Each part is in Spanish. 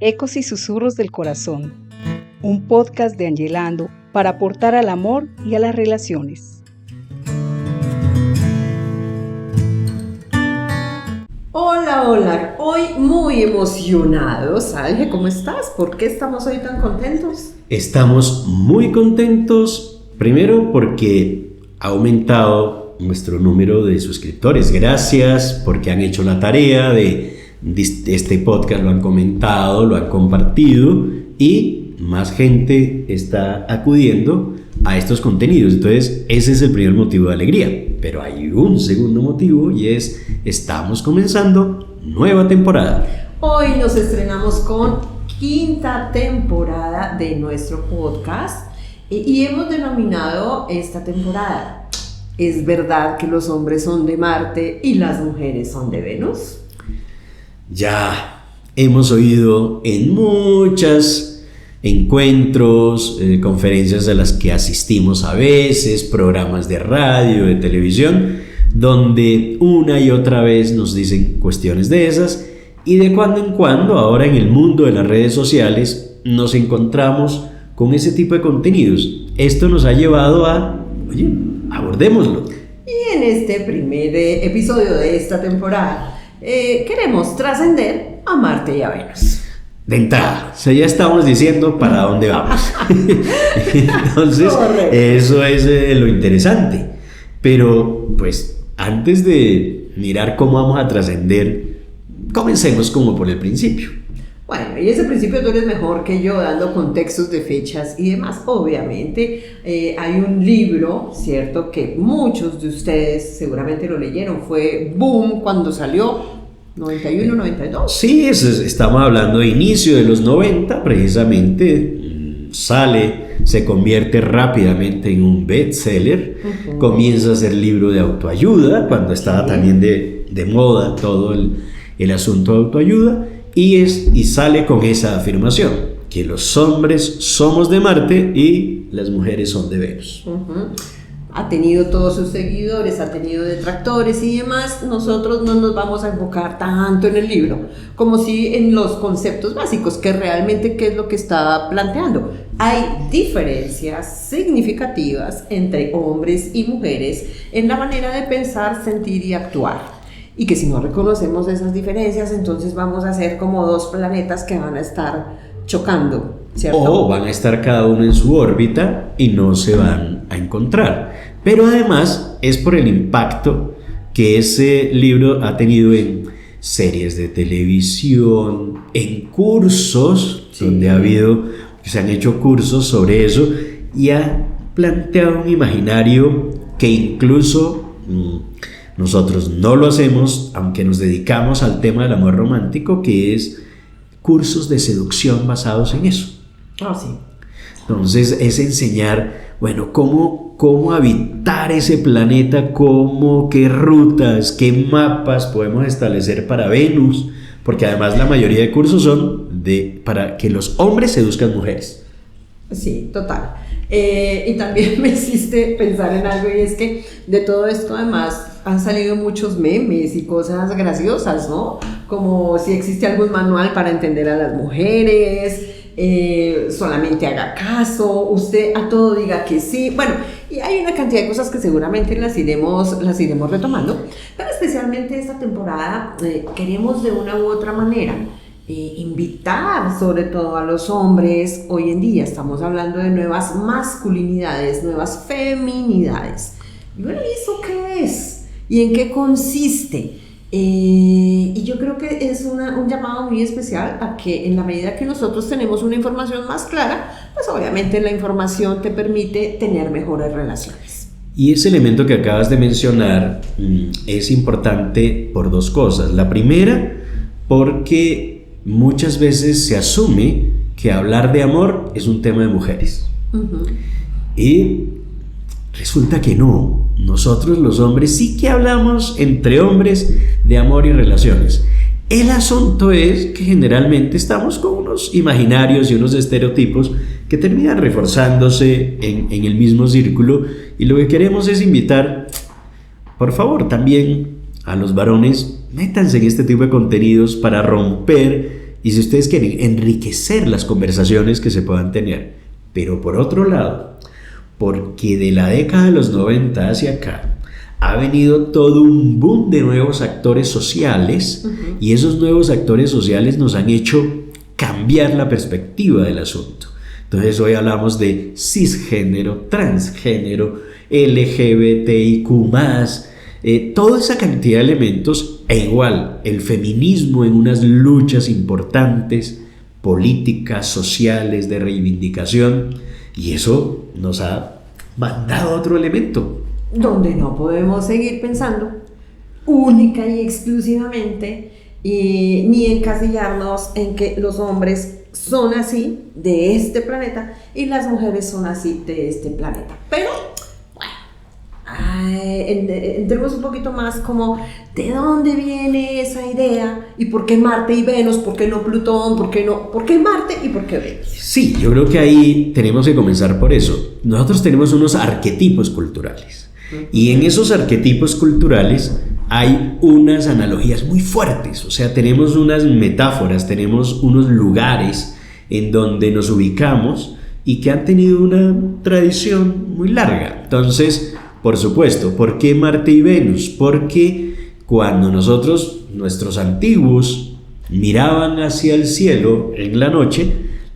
Ecos y susurros del corazón, un podcast de Angelando para aportar al amor y a las relaciones. Hola, hoy muy emocionados. Alge, ¿cómo estás? ¿Por qué estamos hoy tan contentos? Estamos muy contentos, primero porque ha aumentado nuestro número de suscriptores. Gracias porque han hecho la tarea de este podcast, lo han comentado, lo han compartido y más gente está acudiendo a estos contenidos. Entonces ese es el primer motivo de alegría, pero hay un segundo motivo y es: estamos comenzando nueva temporada. Hoy nos estrenamos con quinta temporada de nuestro podcast y hemos denominado esta temporada ¿Es verdad que los hombres son de Marte y las mujeres son de Venus? Ya hemos oído en muchos encuentros, conferencias a las que asistimos a veces, programas de radio, de televisión, donde una y otra vez nos dicen cuestiones de esas, y de cuando en cuando, ahora en el mundo de las redes sociales, nos encontramos con ese tipo de contenidos. Esto nos ha llevado a, abordémoslo. Y en este primer episodio de esta temporada queremos trascender a Marte y a Venus. De entrada, o sea, ya estamos diciendo para dónde vamos. Entonces, correcto. Eso es lo interesante. Pero, pues, antes de mirar cómo vamos a trascender, comencemos como por el principio. Bueno, y ese principio tú eres mejor que yo dando contextos de fechas y demás. Obviamente hay un libro, ¿cierto? Que muchos de ustedes seguramente lo leyeron. Fue boom cuando salió, 91, 92. Sí, estamos hablando de inicio de los 90, precisamente. Se convierte rápidamente en un bestseller. Comienza a ser libro de autoayuda, cuando estaba también de moda todo el asunto de autoayuda. Y sale con esa afirmación, que los hombres somos de Marte y las mujeres son de Venus. Ha tenido todos sus seguidores, ha tenido detractores y demás. Nosotros no nos vamos a enfocar tanto en el libro, como si en los conceptos básicos, que realmente qué es lo que está planteando. Hay diferencias significativas entre hombres y mujeres en la manera de pensar, sentir y actuar. Y que si no reconocemos esas diferencias, entonces vamos a ser como dos planetas que van a estar chocando, ¿cierto? O van a estar cada uno en su órbita y no se van a encontrar. Pero además es por el impacto que ese libro ha tenido en series de televisión, en cursos, donde se han hecho cursos sobre eso, y ha planteado un imaginario que incluso nosotros no lo hacemos, aunque nos dedicamos al tema del amor romántico, que es cursos de seducción basados en eso. Sí. Entonces es enseñar, bueno, cómo habitar ese planeta, qué rutas, qué mapas podemos establecer para Venus, porque además la mayoría de cursos son para que los hombres seduzcan mujeres. Sí, total. Y también me hiciste pensar en algo, y es que de todo esto además han salido muchos memes y cosas graciosas, ¿no? Como si existe algún manual para entender a las mujeres, solamente haga caso, usted a todo diga que sí. Bueno, y hay una cantidad de cosas que seguramente las iremos retomando, pero especialmente esta temporada queremos de una u otra manera invitar sobre todo a los hombres. Hoy en día estamos hablando de nuevas masculinidades, nuevas feminidades. Y bueno, ¿y eso qué es? ¿Y en qué consiste? Y yo creo que es un llamado muy especial a que en la medida que nosotros tenemos una información más clara, pues obviamente la información te permite tener mejores relaciones. Y ese elemento que acabas de mencionar es importante por dos cosas. La primera, porque muchas veces se asume que hablar de amor es un tema de mujeres. Y resulta que no. Nosotros los hombres sí que hablamos entre hombres de amor y relaciones. El asunto es que generalmente estamos con unos imaginarios y unos estereotipos que terminan reforzándose en el mismo círculo, y lo que queremos es invitar, por favor, también a los varones, métanse en este tipo de contenidos para romper y si ustedes quieren enriquecer las conversaciones que se puedan tener. Pero por otro lado, porque de la década de los 90 hacia acá ha venido todo un boom de nuevos actores sociales, y esos nuevos actores sociales nos han hecho cambiar la perspectiva del asunto. Entonces hoy hablamos de cisgénero, transgénero, LGBTIQ+, toda esa cantidad de elementos, e igual el feminismo en unas luchas importantes, políticas, sociales, de reivindicación, y eso nos ha mandado otro elemento. Donde no podemos seguir pensando única y exclusivamente ni encasillarnos en que los hombres son así de este planeta y las mujeres son así de este planeta. Pero entremos un poquito más como de dónde viene esa idea y por qué Marte y Venus, por qué no Plutón, por qué Marte y por qué Venus. Sí, yo creo que ahí tenemos que comenzar por eso. Nosotros tenemos unos arquetipos culturales, y en esos arquetipos culturales hay unas analogías muy fuertes. O sea, tenemos unas metáforas, tenemos unos lugares en donde nos ubicamos y que han tenido una tradición muy larga. Entonces, por supuesto, ¿por qué Marte y Venus? Porque cuando nuestros antiguos, miraban hacia el cielo en la noche,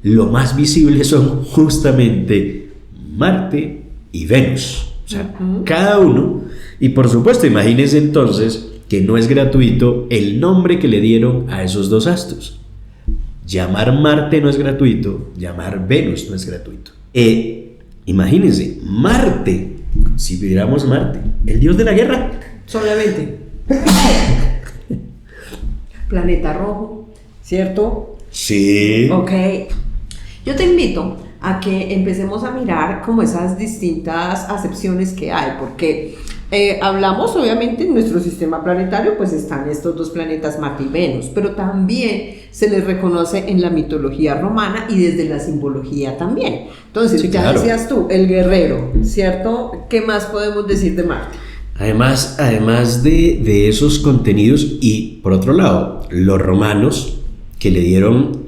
lo más visible son justamente Marte y Venus. O sea, cada uno. Y por supuesto, imagínense entonces que no es gratuito el nombre que le dieron a esos dos astros. Llamar Marte no es gratuito, llamar Venus no es gratuito. Imagínense, Marte, si viéramos Marte, el dios de la guerra. Solamente. Planeta rojo, ¿cierto? Sí. Ok. Yo te invito a que empecemos a mirar como esas distintas acepciones que hay, porque hablamos obviamente en nuestro sistema planetario, pues están estos dos planetas Marte y Venus, pero también se les reconoce en la mitología romana y desde la simbología también. Entonces, sí, ya claro, decías tú, el guerrero, ¿cierto? ¿Qué más podemos decir de Marte? Además de esos contenidos, y por otro lado, los romanos que le dieron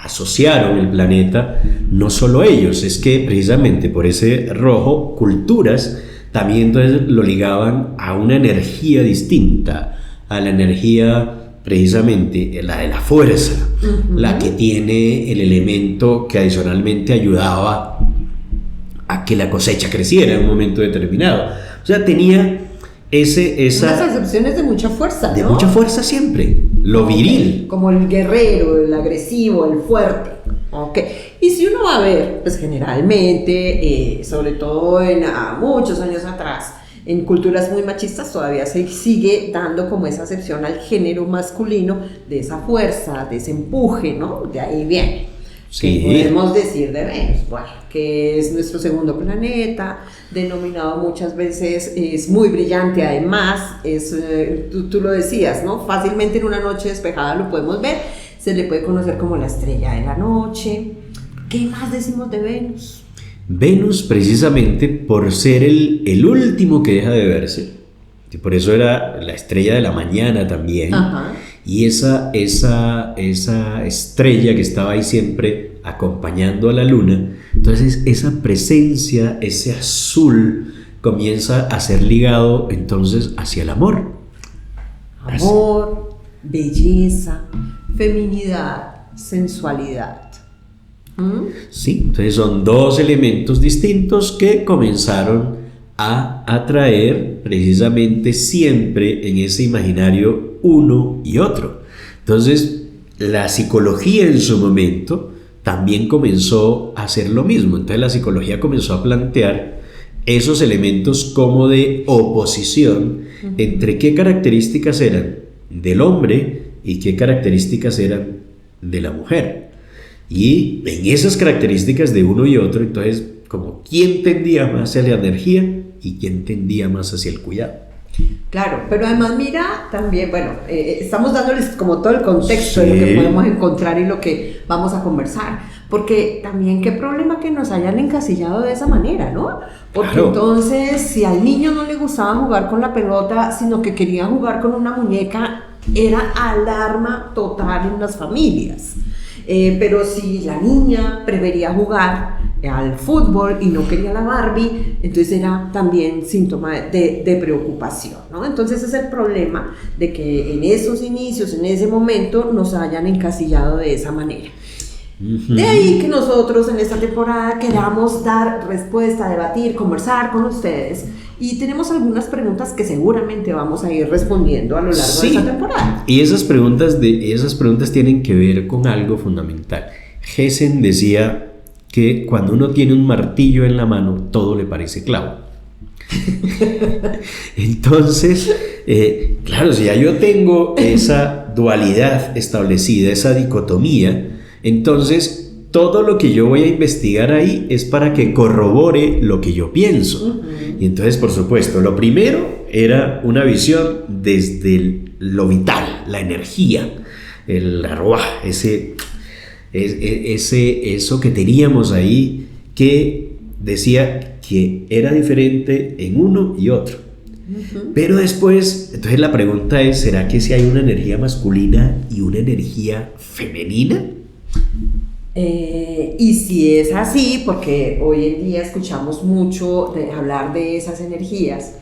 asociaron el planeta, no solo ellos, es que precisamente por ese rojo, culturas también entonces lo ligaban a una energía distinta, a la energía precisamente la de la fuerza, la que tiene el elemento que adicionalmente ayudaba a que la cosecha creciera en un momento determinado. O sea, tenía unas acepciones de mucha fuerza, ¿no? De mucha fuerza siempre, lo viril. Como el guerrero, el agresivo, el fuerte. Okay. Y si uno va a ver, pues generalmente, sobre todo muchos años atrás, en culturas muy machistas todavía se sigue dando como esa acepción al género masculino de esa fuerza, de ese empuje, ¿no? De ahí viene. Sí. Podemos decir de Venus, bueno, que es nuestro segundo planeta, denominado muchas veces, es muy brillante además, tú lo decías, ¿no? Fácilmente en una noche despejada lo podemos ver, se le puede conocer como la estrella de la noche. ¿Qué más decimos de Venus? Venus, precisamente por ser el último que deja de verse, y por eso era la estrella de la mañana también. Ajá. Y esa estrella que estaba ahí siempre acompañando a la luna, entonces esa presencia, ese azul comienza a ser ligado entonces hacia el amor. Amor, belleza, feminidad, sensualidad. Sí, entonces son dos elementos distintos que comenzaron a atraer precisamente siempre en ese imaginario uno y otro. Entonces la psicología en su momento también comenzó a hacer lo mismo. Entonces la psicología comenzó a plantear esos elementos como de oposición entre qué características eran del hombre y qué características eran de la mujer. Y en esas características de uno y otro, entonces, como quién tendía más hacia la energía y quién tendía más hacia el cuidado. Claro, pero además mira también, bueno, estamos dándoles como todo el contexto de lo que podemos encontrar y lo que vamos a conversar, porque también qué problema que nos hayan encasillado de esa manera, ¿no? Porque claro, entonces si al niño no le gustaba jugar con la pelota, sino que quería jugar con una muñeca, era alarma total en las familias. Pero si la niña prefería jugar al fútbol y no quería la Barbie, entonces era también síntoma de preocupación, ¿no? Entonces es el problema de que en esos inicios, en ese momento, nos hayan encasillado de esa manera. De ahí que nosotros en esta temporada queramos dar respuesta, debatir, conversar con ustedes, y tenemos algunas preguntas que seguramente vamos a ir respondiendo a lo largo de esta temporada. Y esas preguntas tienen que ver con algo fundamental. Gessen decía que cuando uno tiene un martillo en la mano, todo le parece clavo. Entonces, claro, si ya yo tengo esa dualidad establecida, esa dicotomía, entonces todo lo que yo voy a investigar ahí es para que corrobore lo que yo pienso. Y entonces, por supuesto, lo primero era una visión desde lo vital, la energía, el arwah, eso que teníamos ahí, que decía que era diferente en uno y otro. Pero después, entonces la pregunta es, ¿será que si hay una energía masculina y una energía femenina? Y si es así, porque hoy en día escuchamos mucho hablar de esas energías,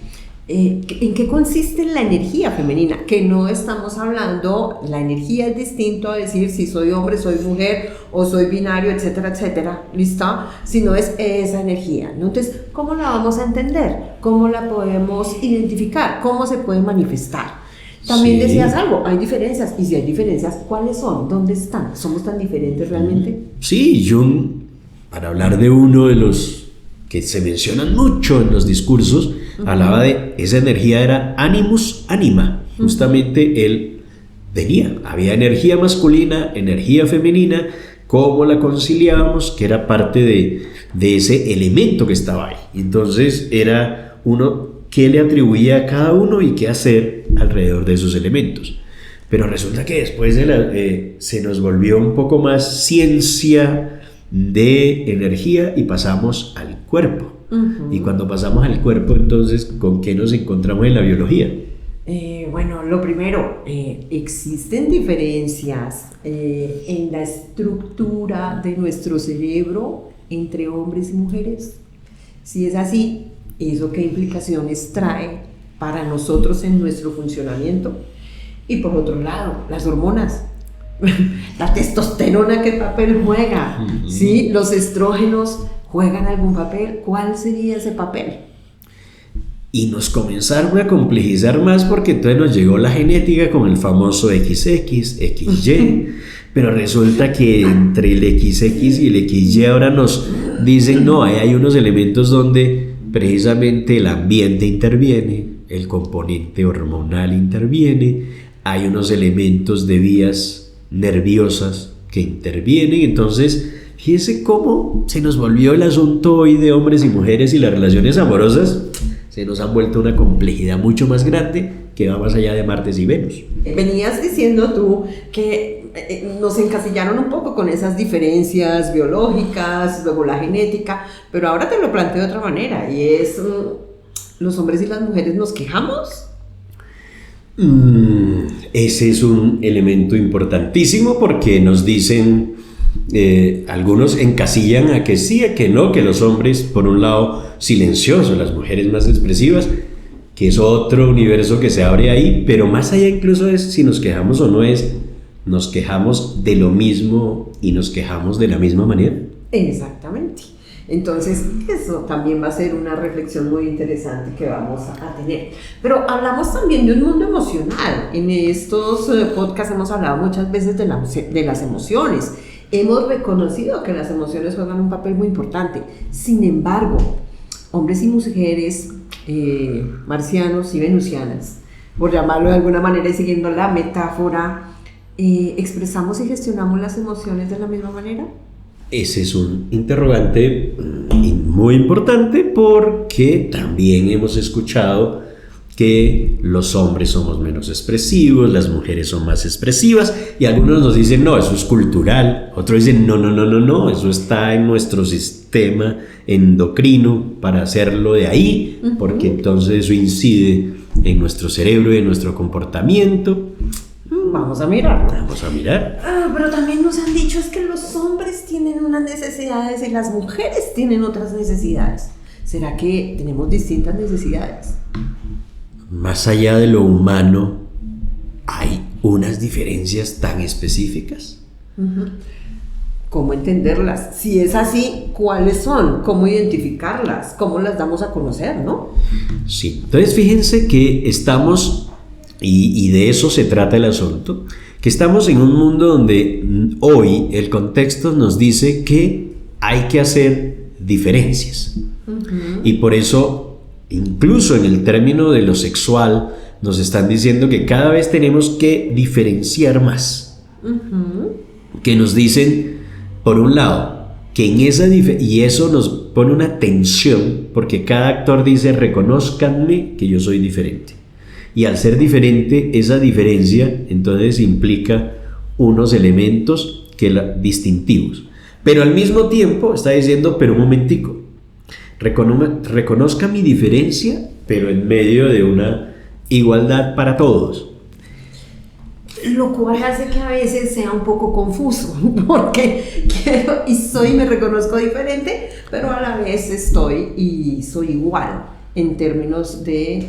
¿en qué consiste la energía femenina? Que no estamos hablando, la energía es distinto a decir si soy hombre, soy mujer o soy binario, etcétera, etcétera, ¿listo? Sino es esa energía, ¿no? Entonces, ¿cómo la vamos a entender? ¿Cómo la podemos identificar? ¿Cómo se puede manifestar? También decías algo, hay diferencias, y si hay diferencias, ¿cuáles son? ¿Dónde están? ¿Somos tan diferentes realmente? Sí, Jung, para hablar de uno de los que se mencionan mucho en los discursos, hablaba de esa energía, era animus anima. Justamente él había energía masculina, energía femenina, cómo la conciliábamos, que era parte de ese elemento que estaba ahí. Entonces era uno qué le atribuía a cada uno y qué hacer alrededor de esos elementos. Pero resulta que después se nos volvió un poco más ciencia de energía y pasamos al cuerpo. Y cuando pasamos al cuerpo, entonces, ¿con qué nos encontramos en la biología? Bueno, lo primero, existen diferencias en la estructura de nuestro cerebro entre hombres y mujeres. Si es así, ¿eso qué implicaciones trae para nosotros en nuestro funcionamiento? Y por otro lado, las hormonas, la testosterona, ¿qué papel juega? ¿Sí? ¿Los estrógenos juegan algún papel? ¿Cuál sería ese papel? Y nos comenzaron a complejizar más porque entonces nos llegó la genética con el famoso XX, XY, pero resulta que entre el XX y el XY ahora nos dicen, no, hay unos elementos donde precisamente el ambiente interviene, el componente hormonal interviene, hay unos elementos de vías nerviosas que intervienen. Entonces, fíjense cómo se nos volvió el asunto hoy de hombres y mujeres, y las relaciones amorosas se nos han vuelto una complejidad mucho más grande que va más allá de Marte y Venus. Venías diciendo tú que nos encasillaron un poco con esas diferencias biológicas, luego la genética, pero ahora te lo planteo de otra manera, y es, ¿los hombres y las mujeres nos quejamos? Ese es un elemento importantísimo porque nos dicen, algunos encasillan a que sí, a que no, que los hombres por un lado silenciosos, las mujeres más expresivas, que es otro universo que se abre ahí, pero más allá incluso es si nos quejamos o no, es nos quejamos de lo mismo y nos quejamos de la misma manera. Exactamente. Entonces, eso también va a ser una reflexión muy interesante que vamos a tener. Pero hablamos también de un mundo emocional. En estos podcasts hemos hablado muchas veces de las emociones. Hemos reconocido que las emociones juegan un papel muy importante. Sin embargo, hombres y mujeres, marcianos y venusianas, por llamarlo de alguna manera y siguiendo la metáfora, ¿expresamos y gestionamos las emociones de la misma manera? Ese es un interrogante muy importante porque también hemos escuchado que los hombres somos menos expresivos, las mujeres son más expresivas, y algunos nos dicen no, eso es cultural, otros dicen no, eso está en nuestro sistema endocrino para hacerlo de ahí, porque entonces eso incide en nuestro cerebro y en nuestro comportamiento. Vamos a mirarlo. Vamos a mirar. Pero también nos han dicho es que los hombres tienen unas necesidades y las mujeres tienen otras necesidades. ¿Será que tenemos distintas necesidades? Más allá de lo humano, ¿hay unas diferencias tan específicas? ¿Cómo entenderlas? Si es así, ¿cuáles son? ¿Cómo identificarlas? ¿Cómo las damos a conocer, no? Sí, entonces fíjense que estamos, y de eso se trata el asunto, que estamos en un mundo donde hoy el contexto nos dice que hay que hacer diferencias. Y por eso, incluso en el término de lo sexual, nos están diciendo que cada vez tenemos que diferenciar más. Que nos dicen, por un lado, que en esa y eso nos pone una tensión, porque cada actor dice, reconózcanme que yo soy diferente. Y al ser diferente, esa diferencia entonces implica unos elementos distintivos. Pero al mismo tiempo está diciendo, pero un momentico, reconozca mi diferencia, pero en medio de una igualdad para todos. Lo cual hace que a veces sea un poco confuso, porque quiero me reconozco diferente, pero a la vez estoy y soy igual en términos de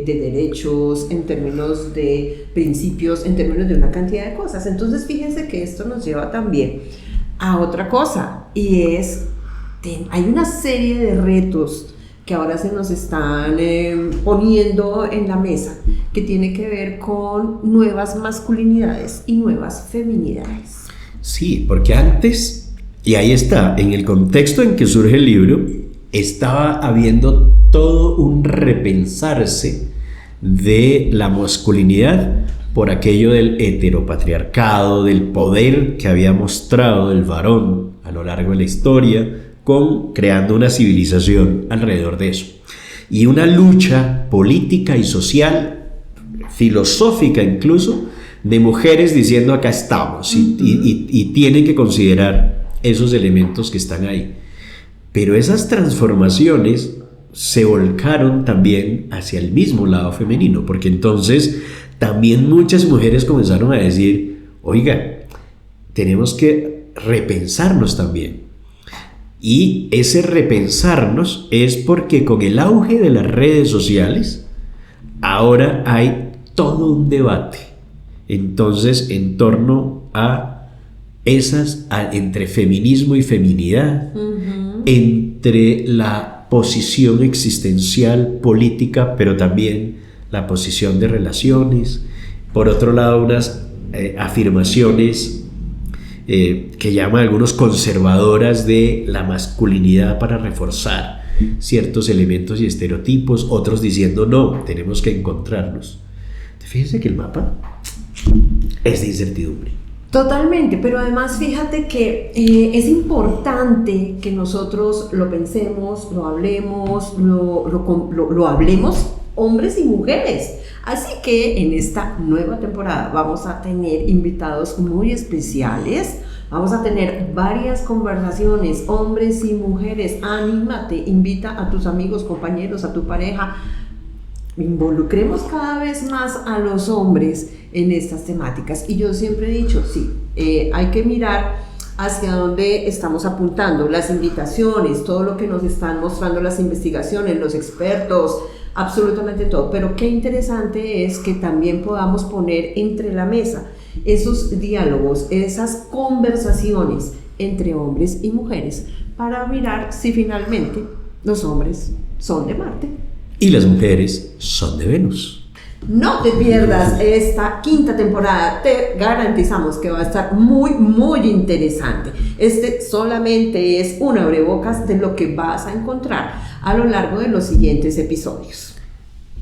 derechos, en términos de principios, en términos de una cantidad de cosas. Entonces fíjense que esto nos lleva también a otra cosa, y es, hay una serie de retos que ahora se nos están poniendo en la mesa, que tiene que ver con nuevas masculinidades y nuevas feminidades. Sí, porque antes, y ahí está, en el contexto en que surge el libro, estaba habiendo todo un repensarse de la masculinidad por aquello del heteropatriarcado, del poder que había mostrado el varón a lo largo de la historia, creando una civilización alrededor de eso. Y una lucha política y social, filosófica incluso, de mujeres diciendo acá estamos, y tienen que considerar esos elementos que están ahí. Pero esas transformaciones se volcaron también hacia el mismo lado femenino, porque entonces también muchas mujeres comenzaron a decir, oiga, tenemos que repensarnos también. Y ese repensarnos es porque con el auge de las redes sociales, ahora hay todo un debate. Entonces, en torno a entre feminismo y feminidad, entre la posición existencial, política, pero también la posición de relaciones. Por otro lado, unas afirmaciones que llaman algunos conservadoras de la masculinidad para reforzar ciertos elementos y estereotipos, otros diciendo no, tenemos que encontrarnos. Fíjense que el mapa es de incertidumbre. Totalmente, pero además fíjate que es importante que nosotros lo pensemos, lo hablemos, lo hablemos hombres y mujeres. Así que en esta nueva temporada vamos a tener invitados muy especiales, vamos a tener varias conversaciones, hombres y mujeres. Anímate, invita a tus amigos, compañeros, a tu pareja. Involucremos cada vez más a los hombres en estas temáticas. Y yo siempre he dicho, sí, hay que mirar hacia dónde estamos apuntando, las invitaciones, todo lo que nos están mostrando las investigaciones, los expertos, absolutamente todo. Pero qué interesante es que también podamos poner entre la mesa esos diálogos, esas conversaciones entre hombres y mujeres, para mirar si finalmente los hombres son de Marte y las mujeres son de Venus. No te pierdas esta quinta temporada, te garantizamos que va a estar muy, muy interesante. Este solamente es un abrebocas de lo que vas a encontrar a lo largo de los siguientes episodios.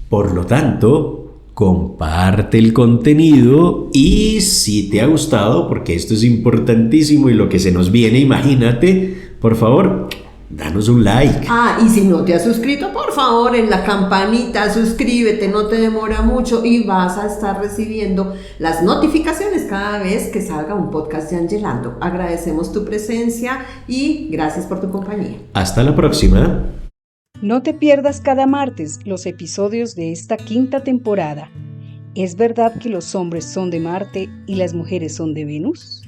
Por lo tanto, comparte el contenido y si te ha gustado, porque esto es importantísimo y lo que se nos viene, imagínate, por favor, danos un like. Y si no te has suscrito, por favor, en la campanita, suscríbete, no te demora mucho y vas a estar recibiendo las notificaciones cada vez que salga un podcast de Angelando. Agradecemos tu presencia y gracias por tu compañía. Hasta la próxima. No te pierdas cada martes los episodios de esta quinta temporada. ¿Es verdad que los hombres son de Marte y las mujeres son de Venus?